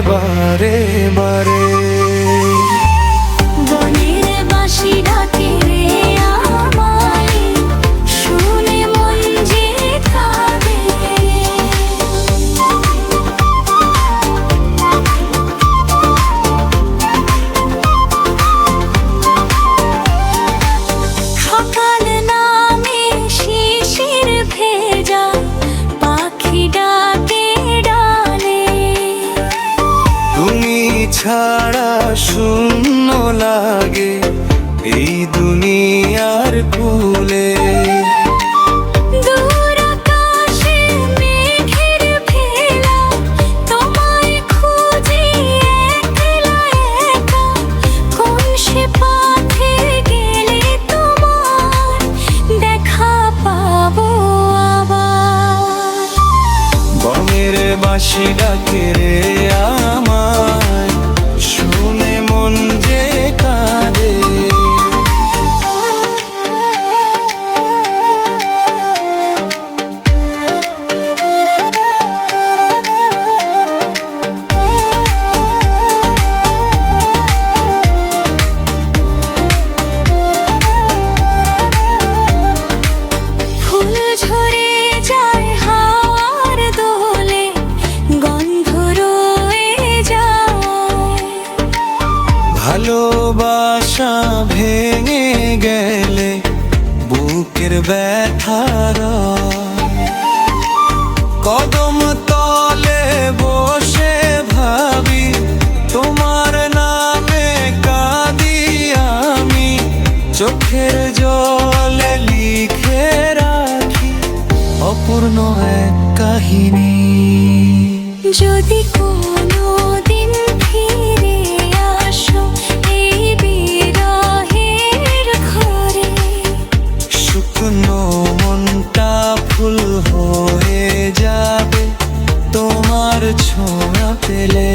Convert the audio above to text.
বারে বারে। বনের বাঁশি ডাকে রে আমায়, শুনে মন যে কাঁদে। সকাল নামে শিশির ভেজা, পাখি ডাকে ডালে। তুমি ছাড়া শূন্য লাগে এই দুনিয়ার কুলে। দূর আকাশে মেঘের ভেলা, তোমায় খুঁজি একলা একা। কোন সে পথে গেলে তোমার দেখা পাবো আবার। বনের বাঁশি ডাকে রে আমায়, শুনে মন যে কাঁদে। ফুল ঝরে যায় হাওয়ার দোলে, গন্ধ রয়ে যায়। ভালোবাসা ভেঙে গেলে বুকের ব্যথার, কদম তলে বসে ভাবি তোমার নামে কাঁদি আমি। চোখের জলে লিখে রাখি অপূর্ণ এক কাহিনী। যদি কোনো দিন ফিরে আসো এই বিরহের ঘরে, শুকনো মনটা ফুল হয়ে যাবে তোমার ছোঁয়া পেলে।